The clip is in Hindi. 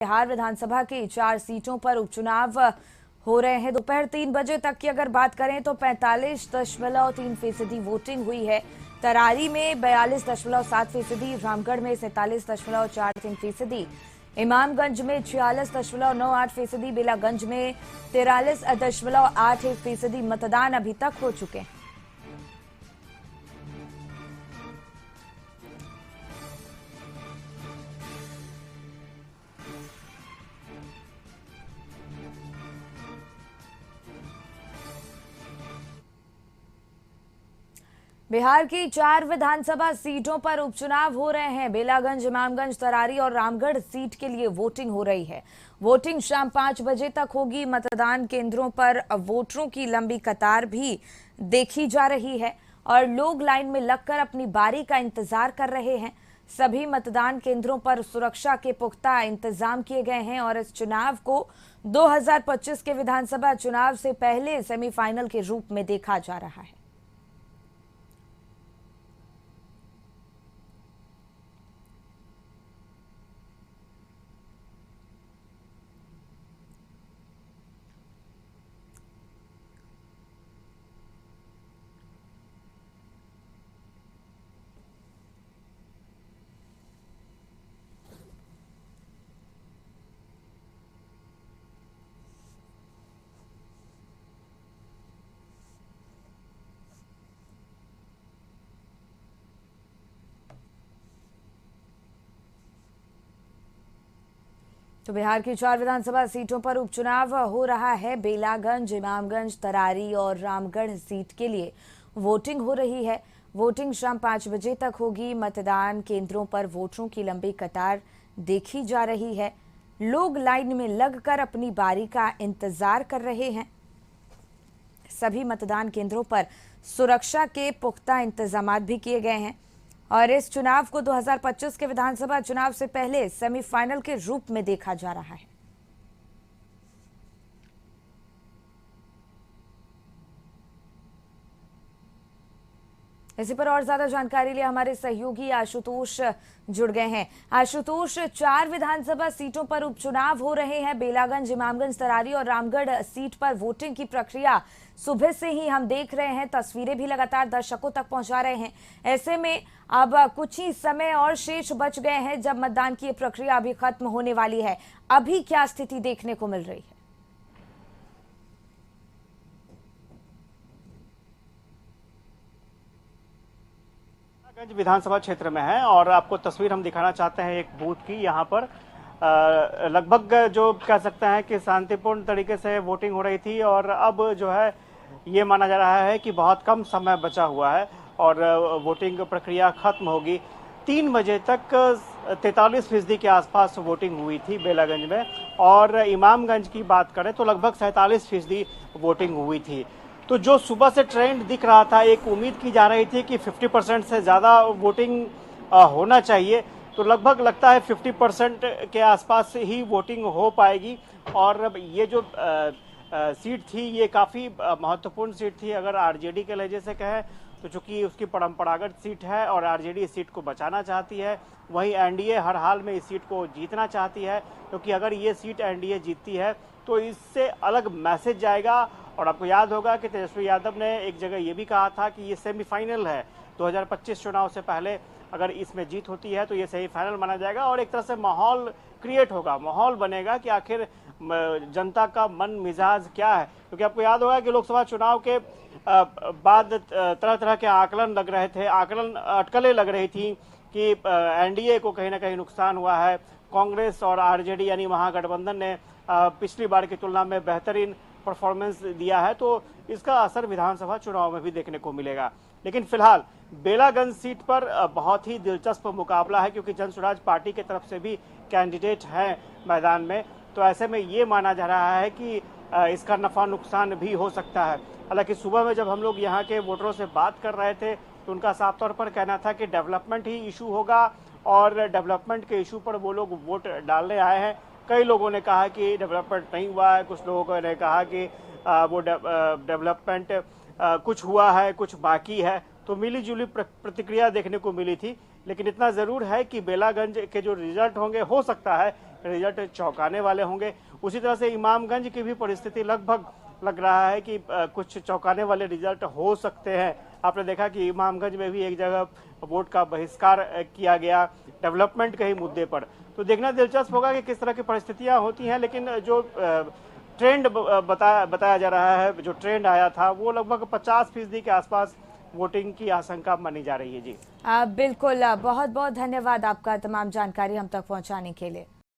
बिहार विधानसभा की 4 सीटों पर उपचुनाव हो रहे हैं। दोपहर 3 बजे तक की अगर बात करें तो 45.3% वोटिंग हुई है। तरारी में 42.7%, रामगढ़ में 47.43%, इमामगंज में 46.98%, बेलागंज में 43.81% मतदान अभी तक हो चुके हैं। बिहार की 4 विधानसभा सीटों पर उपचुनाव हो रहे हैं। बेलागंज, इमामगंज, तरारी और रामगढ़ सीट के लिए वोटिंग हो रही है। वोटिंग शाम 5 बजे तक होगी। मतदान केंद्रों पर वोटरों की लंबी कतार भी देखी जा रही है और लोग लाइन में लगकर अपनी बारी का इंतजार कर रहे हैं। सभी मतदान केंद्रों पर सुरक्षा के पुख्ता इंतजाम किए गए हैं और इस चुनाव को 2025 के विधानसभा चुनाव से पहले सेमीफाइनल के रूप में देखा जा रहा है। तो बिहार की 4 विधानसभा सीटों पर उपचुनाव हो रहा है। बेलागंज, इमामगंज, तरारी और रामगढ़ सीट के लिए वोटिंग हो रही है। वोटिंग शाम 5 बजे तक होगी। मतदान केंद्रों पर वोटरों की लंबी कतार देखी जा रही है। लोग लाइन में लगकर अपनी बारी का इंतजार कर रहे हैं। सभी मतदान केंद्रों पर सुरक्षा के पुख्ता इंतजाम भी किए गए हैं और इस चुनाव को 2025 के विधानसभा चुनाव से पहले सेमीफाइनल के रूप में देखा जा रहा है। इसी पर और ज्यादा जानकारी लिए हमारे सहयोगी आशुतोष जुड़ गए हैं। आशुतोष, 4 विधानसभा सीटों पर उपचुनाव हो रहे हैं। बेलागंज, इमामगंज, तरारी और रामगढ़ सीट पर वोटिंग की प्रक्रिया सुबह से ही हम देख रहे हैं। तस्वीरें भी लगातार दर्शकों तक पहुंचा रहे हैं। ऐसे में अब कुछ ही समय और शेष बच गए हैं जब मतदान की प्रक्रिया अभी खत्म होने वाली है। अभी क्या स्थिति देखने को मिल रही है? विधानसभा क्षेत्र में है और आपको तस्वीर हम दिखाना चाहते हैं एक बूथ की। यहाँ पर लगभग जो कह सकते हैं कि शांतिपूर्ण तरीके से वोटिंग हो रही थी और अब जो है ये माना जा रहा है कि बहुत कम समय बचा हुआ है और वोटिंग प्रक्रिया खत्म होगी। 3 बजे तक 43% के आसपास वोटिंग हुई थी बेलागंज में और इमामगंज की बात करें तो लगभग 47% वोटिंग हुई थी। तो जो सुबह से ट्रेंड दिख रहा था, एक उम्मीद की जा रही थी कि 50% से ज़्यादा वोटिंग होना चाहिए, तो लगभग लगता है 50% के आसपास ही वोटिंग हो पाएगी। और ये जो सीट थी ये काफ़ी महत्वपूर्ण सीट थी। अगर आरजेडी के लहजे से कहें तो चूंकि उसकी परंपरागत सीट है और आरजेडी इस सीट को बचाना चाहती है, वहीं एनडीए हर हाल में इस सीट को जीतना चाहती है, क्योंकि अगर ये सीट एनडीए जीतती है तो इससे अलग मैसेज जाएगा। और आपको याद होगा कि तेजस्वी यादव ने एक जगह ये भी कहा था कि ये सेमीफाइनल है। 2025 चुनाव से पहले अगर इसमें जीत होती है तो ये सेमीफाइनल माना जाएगा और एक तरह से माहौल क्रिएट होगा, माहौल बनेगा कि आखिर जनता का मन मिजाज क्या है। क्योंकि आपको याद होगा कि लोकसभा चुनाव के बाद तरह तरह के आकलन लग रहे थे, अटकलें लग रही थी कि एनडीए को कहीं ना कहीं नुकसान हुआ है। कांग्रेस और आरजेडी यानी महागठबंधन ने पिछली बार की तुलना में बेहतरीन परफॉर्मेंस दिया है, तो इसका असर विधानसभा चुनाव में भी देखने को मिलेगा। लेकिन फिलहाल बेलागंज सीट पर बहुत ही दिलचस्प मुकाबला है, क्योंकि जन स्वराज पार्टी की तरफ से भी कैंडिडेट हैं मैदान में। तो ऐसे में ये माना जा रहा है कि इसका नफा नुकसान भी हो सकता है। हालांकि सुबह में जब हम लोग यहाँ के वोटरों से बात कर रहे थे तो उनका साफ तौर पर कहना था कि डेवलपमेंट ही इशू होगा और डेवलपमेंट के इशू पर वो लोग वोट डालने आए हैं। कई लोगों ने कहा कि डेवलपमेंट नहीं हुआ है, कुछ लोगों ने कहा कि वो डेवलपमेंट कुछ हुआ है, कुछ बाकी है। तो मिली जुली प्रतिक्रिया देखने को मिली थी। लेकिन इतना ज़रूर है कि बेलागंज के जो रिजल्ट होंगे, हो सकता है रिजल्ट चौंकाने वाले होंगे। उसी तरह से इमामगंज की भी परिस्थिति लगभग लग रहा है कि कुछ चौंकाने वाले रिजल्ट हो सकते हैं। आपने देखा कि इमामगंज में भी एक जगह वोट का बहिष्कार किया गया डेवलपमेंट के ही मुद्दे पर। तो देखना दिलचस्प होगा कि किस तरह की परिस्थितियां होती हैं, लेकिन जो ट्रेंड बताया जा रहा है, जो ट्रेंड आया था वो लगभग 50% के आसपास वोटिंग की आशंका मानी जा रही है। जी बिल्कुल, बहुत बहुत धन्यवाद आपका तमाम जानकारी हम तक पहुंचाने के लिए।